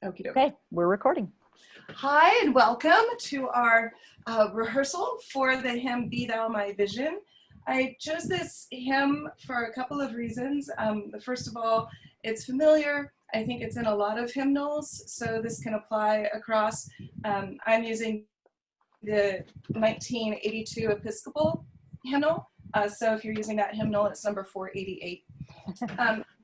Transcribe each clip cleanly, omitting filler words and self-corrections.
Okie dokie. Okay, we're recording. Hi, and welcome to our rehearsal for the hymn Be Thou My Vision. I chose this hymn for a couple of reasons. First of all, it's familiar. I think it's in a lot of hymnals, so this can apply across. I'm using the 1982 Episcopal hymnal, so if you're using that hymnal, it's number 488.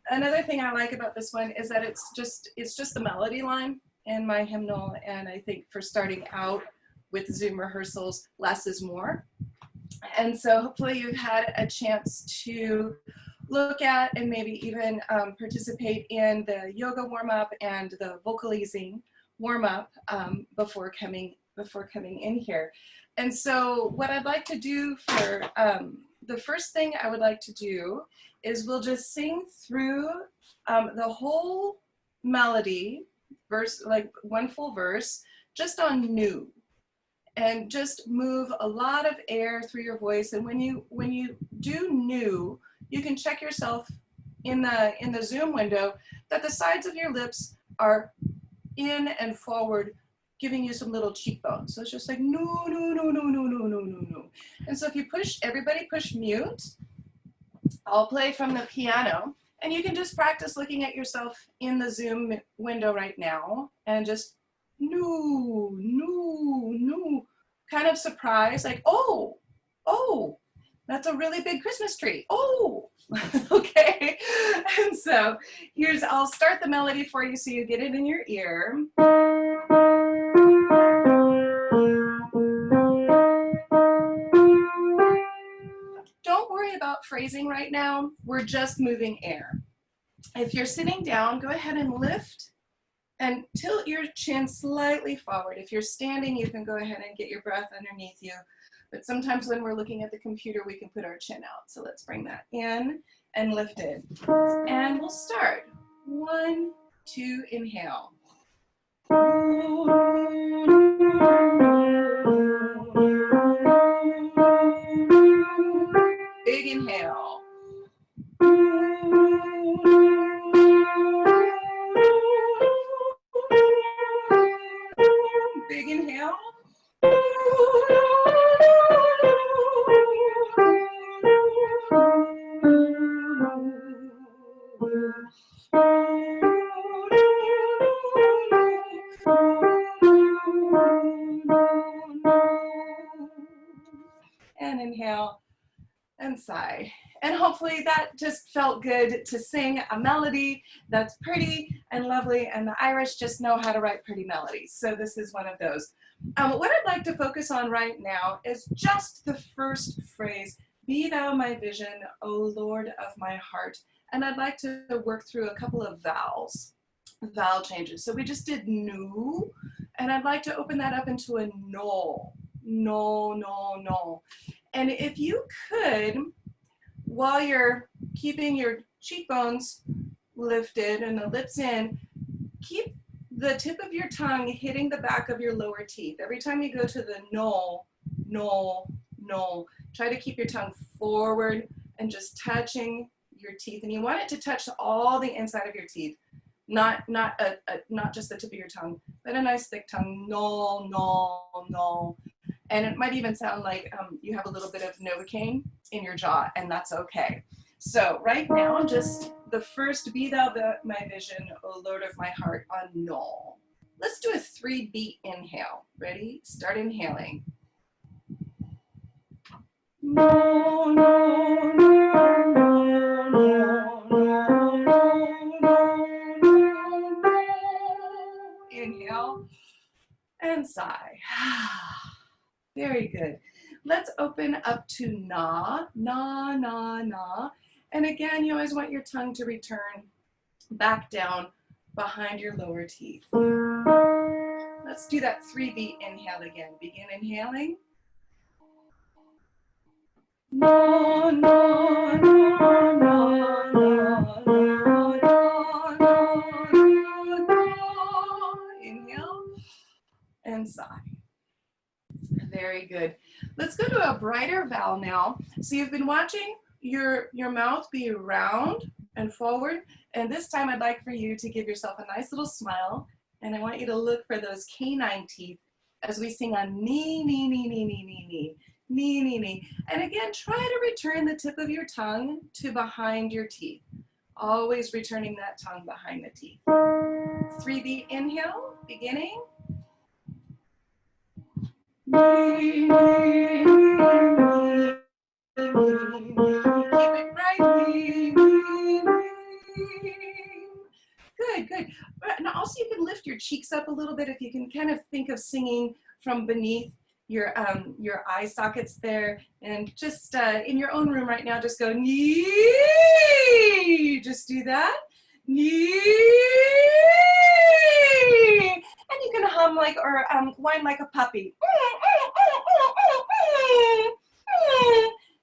Another thing I like about this one is that it's just the melody line in my hymnal, and I think for starting out with Zoom rehearsals, less is more. And so hopefully you've had a chance to look at and maybe even participate in the yoga warm-up and the vocalizing warm-up before coming in here. And so what I'd like to do for the first thing I would like to do is we'll just sing through the whole melody, verse, like one full verse, just on new, and just move a lot of air through your voice. And when you do new, you can check yourself in the Zoom window that the sides of your lips are in and forward, giving you some little cheekbones. So it's just like no, no, no, no, no, no, no, no, no. And so if you push, everybody push mute. I'll play from the piano, and you can just practice looking at yourself in the Zoom window right now and just no, no, no, kind of surprise, like, oh, that's a really big Christmas tree. Oh, okay. And so I'll start the melody for you so you get it in your ear. Don't worry about phrasing right now. We're just moving air. If you're sitting down, go ahead and lift and tilt your chin slightly forward. If you're standing, you can go ahead and get your breath underneath you. But sometimes when we're looking at the computer, we can put our chin out. So let's bring that in and lift it. And we'll start. 1, 2, inhale. Big inhale. Big inhale. And inhale and sigh. And hopefully that just felt good to sing a melody that's pretty and lovely, and the Irish just know how to write pretty melodies. So this is one of those. What I'd like to focus on right now is just the first phrase, be thou my vision, O Lord of my heart. And I'd like to work through a couple of vowel changes. So we just did new, and I'd like to open that up into a no, no, no, no. And if you could, while you're keeping your cheekbones lifted and the lips in, keep the tip of your tongue hitting the back of your lower teeth. Every time you go to the no, no, no, try to keep your tongue forward and just touching your teeth. And you want it to touch all the inside of your teeth, not just the tip of your tongue, but a nice thick tongue. No, no, no. And it might even sound like you have a little bit of Novocaine in your jaw, and that's okay. So right now, just the first, be thou my vision, O Lord of my heart, on no. Let's do a 3-beat inhale. Ready? Start inhaling. No, no, no, no, no, no, no, no, no. Inhale and sigh. Very good. Let's open up to na, na, na, na. And again, you always want your tongue to return back down behind your lower teeth. Let's do that 3-beat inhale again. Begin inhaling. Na, na, na, na, na, na, na, na, na. Inhale and sigh. Very good. Let's go to a brighter vowel now. So you've been watching your mouth be round and forward, and this time I'd like for you to give yourself a nice little smile And I want you to look for those canine teeth as we sing on knee, knee, knee, knee, knee, knee, knee, knee, knee, knee. And again, try to return the tip of your tongue to behind your teeth. Always returning that tongue behind the teeth. 3 beat inhale, beginning. Keep it right. Good, good. And also you can lift your cheeks up a little bit if you can kind of think of singing from beneath your eye sockets there, and just in your own room right now, just go knee. Just do that. Knee. And you can hum like or whine like a puppy.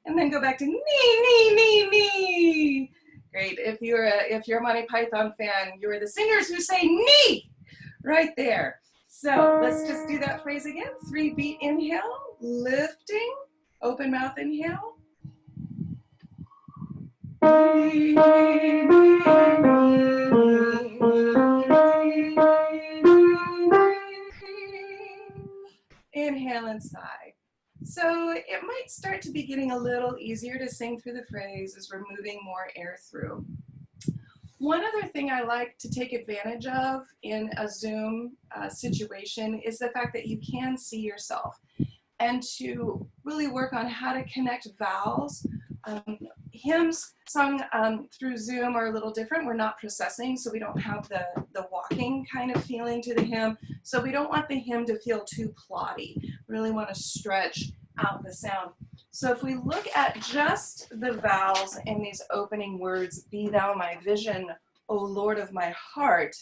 And then go back to knee, knee, knee, knee. Great. If you're a Monty Python fan, you're the singers who say knee right there. So let's just do that phrase again. 3 beat inhale, lifting, open mouth inhale. Inhale and sigh. So it might start to be getting a little easier to sing through the phrase as we're moving more air through. One other thing I like to take advantage of in a Zoom situation is the fact that you can see yourself, and to really work on how to connect vowels. Hymns sung through Zoom are a little different. We're not processing, so we don't have the walking kind of feeling to the hymn. So we don't want the hymn to feel too plotty. We really want to stretch out the sound. So if we look at just the vowels in these opening words, be thou my vision, O Lord of my heart,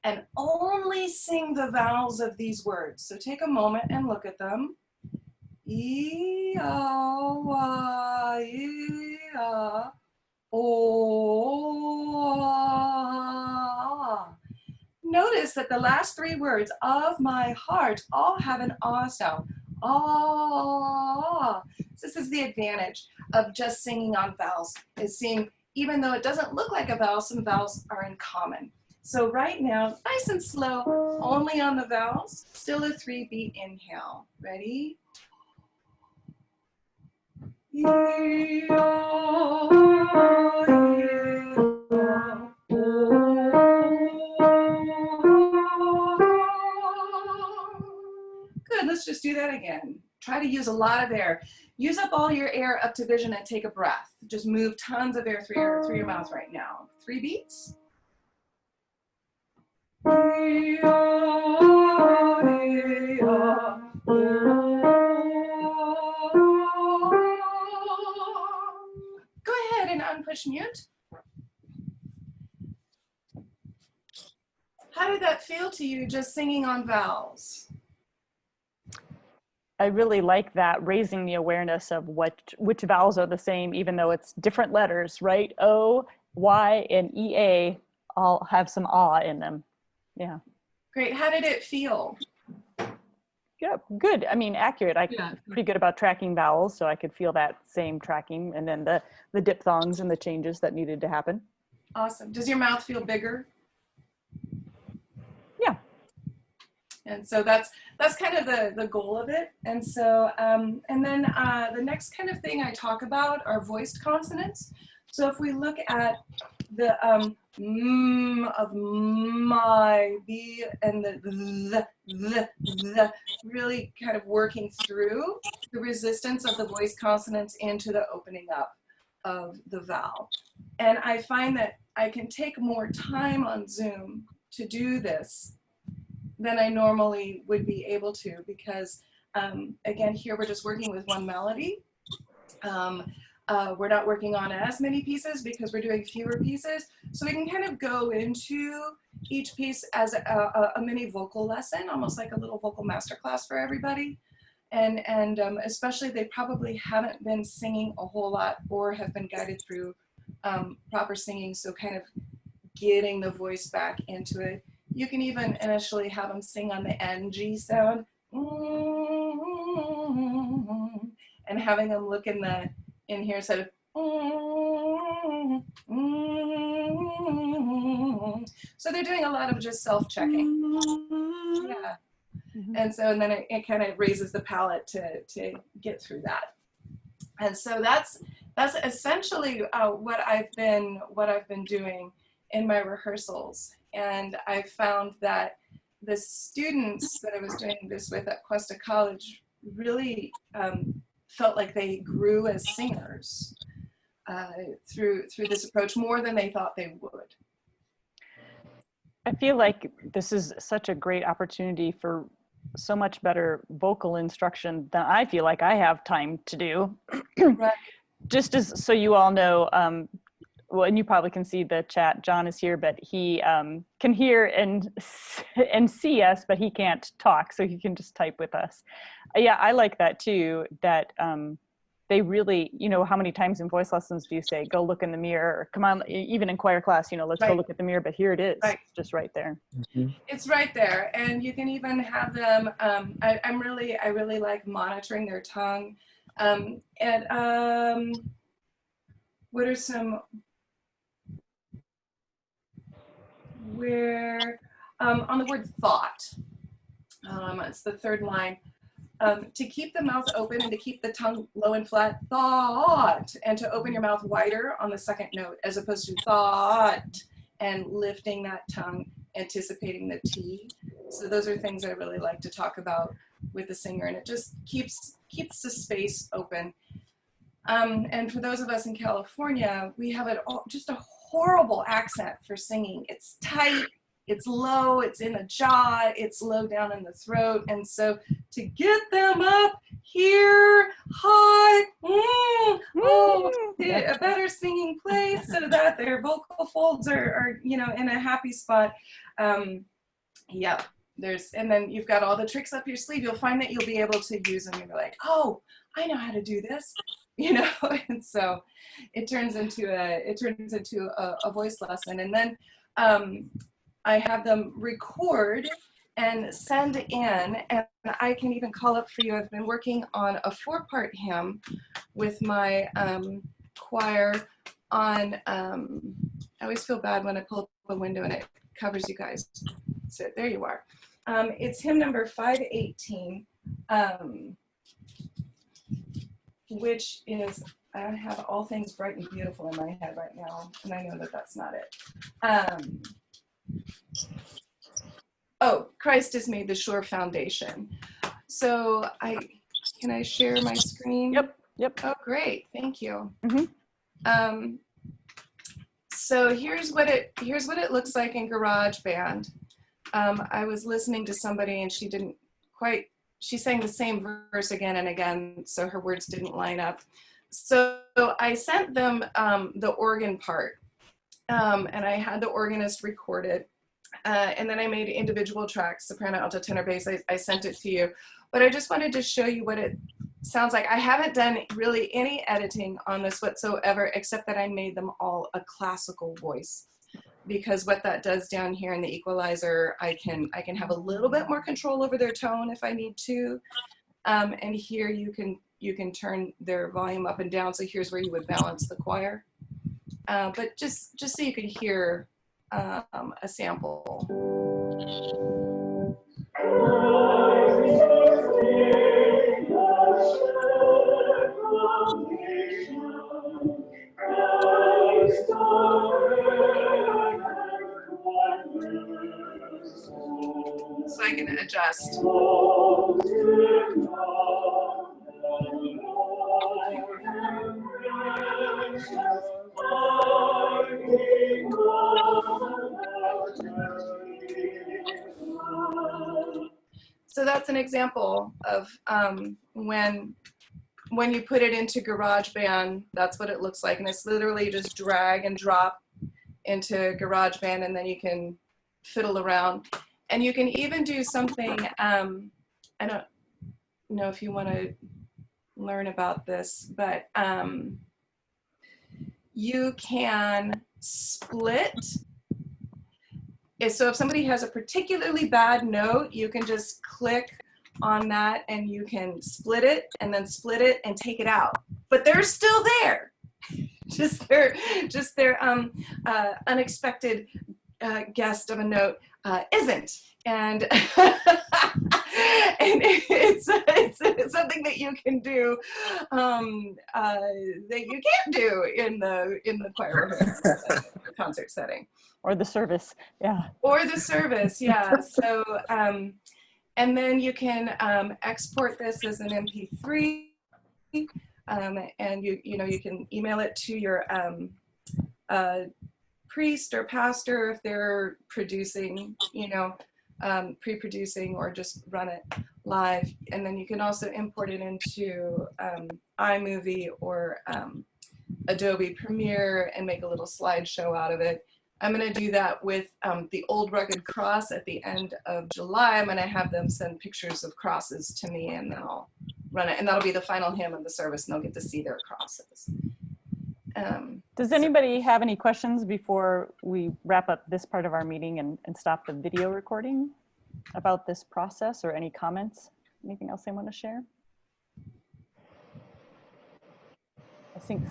and only sing the vowels of these words. So take a moment and look at them. E-a-wa, e-a, o-a. Notice that the last 3 words of my heart all have an ah sound. Ah. So this is the advantage of just singing on vowels, is seeing, even though it doesn't look like a vowel, some vowels are in common. So right now, nice and slow, only on the vowels, still a 3 beat inhale. Ready? Good, let's just do that again. Try to use a lot of air. Use up all your air up to vision and take a breath. Just move tons of air through your mouth right now. 3 beats. Go ahead and unpush mute. How did that feel to you, just singing on vowels? I really like that, raising the awareness of which vowels are the same, even though it's different letters, right? O, Y, and EA all have some ah in them. Yeah. Great. How did it feel? Yeah, good. I mean, accurate. I'm pretty good about tracking vowels, so I could feel that same tracking, and then the diphthongs and the changes that needed to happen. Awesome. Does your mouth feel bigger? Yeah. And so that's kind of the goal of it. And so, and then the next kind of thing I talk about are voiced consonants. So if we look at the of my, b, and the really kind of working through the resistance of the voiced consonants into the opening up of the vowel. And I find that I can take more time on Zoom to do this than I normally would be able to, because again, here we're just working with one melody. We're not working on as many pieces because we're doing fewer pieces. So we can kind of go into each piece as a mini vocal lesson, almost like a little vocal masterclass for everybody. And especially they probably haven't been singing a whole lot or have been guided through proper singing. So kind of getting the voice back into it. You can even initially have them sing on the NG sound, and having them look in here instead of, So they're doing a lot of just self-checking. Yeah. And so, and then it kind of raises the palate to get through that. And so that's essentially what I've been doing in my rehearsals. And I found that the students that I was doing this with at Cuesta College really felt like they grew as singers through this approach more than they thought they would. I feel like this is such a great opportunity for so much better vocal instruction than I feel like I have time to do. Right. Just as so you all know, well, and you probably can see the chat, John is here, but he can hear and see us, but he can't talk, so he can just type with us. Yeah, I like that too, that they really, you know, how many times in voice lessons do you say, go look in the mirror, or come on, even in choir class, you know, let's go look at the mirror, but here it is, just right there. It's right there. And you can even have them, I really like monitoring their tongue. What are some, where, on the word thought, it's the third line. To keep the mouth open and to keep the tongue low and flat, thought, and to open your mouth wider on the second note, as opposed to thought, and lifting that tongue, anticipating the T. So those are things I really like to talk about with the singer, and it just keeps the space open. And for those of us in California, we have just a horrible accent for singing. It's tight, it's low, it's in the jaw, it's low down in the throat. And so to get them up here, high, a better singing place so that their vocal folds are you know, in a happy spot. Yeah, and then you've got all the tricks up your sleeve. You'll find that you'll be able to use them. You're like, oh, I know how to do this, you know. And so it turns into a voice lesson. And then I have them record and send in, and I can even call up for you. I've been working on a 4-part hymn with my choir on, I always feel bad when I pull up a window and it covers you guys. So there you are. It's hymn number 518, which is, I have all things bright and beautiful in my head right now, and I know that that's not it. Oh, Christ has made the sure foundation. So can I share my screen? Yep. Oh, great, thank you. So here's what it looks like in GarageBand. I was listening to somebody and she sang the same verse again and again, so her words didn't line up. So I sent them the organ part, and I had the organist record it. And then I made individual tracks, soprano, alto, tenor, bass. I sent it to you. But I just wanted to show you what it sounds like. I haven't done really any editing on this whatsoever, except that I made them all a classical voice. Because what that does down here in the equalizer, I can have a little bit more control over their tone if I need to. And here you can turn their volume up and down. So here's where you would balance the choir. But just so you can hear a sample. So I can adjust. So that's an example of when you put it into GarageBand, that's what it looks like. And it's literally just drag and drop into GarageBand, and then you can fiddle around. And you can even do something, I don't know if you want to learn about this, but you can split. So if somebody has a particularly bad note, you can just click on that and you can split it and then split it and take it out. But they're still there. just their unexpected guest of a note isn't. And and it's something that you can do that you can't do in the choir concert setting. Or the service, yeah. Or the service, yeah. So, and then you can export this as an MP3, and you can email it to your priest or pastor if they're producing, pre-producing, or just run it live. And then you can also import it into iMovie or Adobe Premiere and make a little slideshow out of it. I'm going to do that with the Old Rugged Cross at the end of July. I'm going to have them send pictures of crosses to me, and then I'll run it. And that'll be the final hymn of the service, and they'll get to see their crosses. Does anybody have any questions before we wrap up this part of our meeting and stop the video recording about this process, or any comments? Anything else they want to share?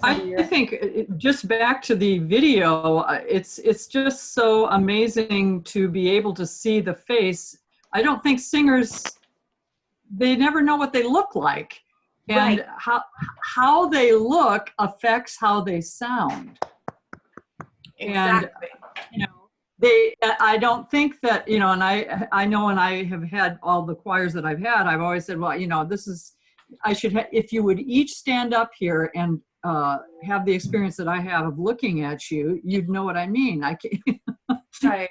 I think just back to the video, it's just so amazing to be able to see the face. I don't think singers, they never know what they look like, and right. how they look affects how they sound. Exactly. And I don't think that, and I know, and I have had all the choirs that I've had, I've always said, well, this is, if you would each stand up here and have the experience that I have of looking at you, you'd know what I mean. I can't. Right.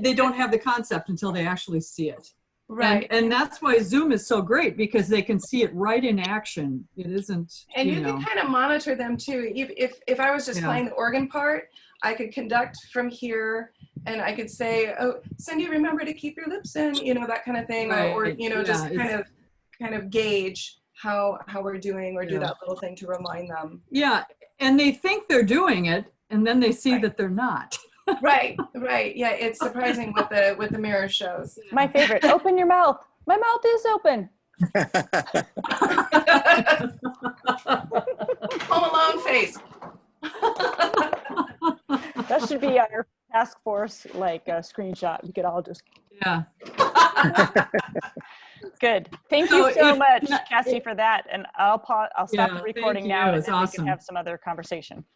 They don't have the concept until they actually see it. Right. And that's why Zoom is so great, because they can see it right in action. It isn't, and you can kind of monitor them too. If I was just playing the organ part, I could conduct from here, and I could say, oh, Cindy, remember to keep your lips in, that kind of thing, right. or just kind of gauge how we're doing, or do that little thing to remind them. Yeah, and they think they're doing it, and then they see that they're not. Right. Yeah, it's surprising what the mirror shows. My favorite, open your mouth. My mouth is open. Home Alone face. That should be our task force screenshot. We could all just. Yeah. Good. Thank you so much, Cassie, for that. And I'll stop the recording now, and It's then awesome. we can have some other conversation.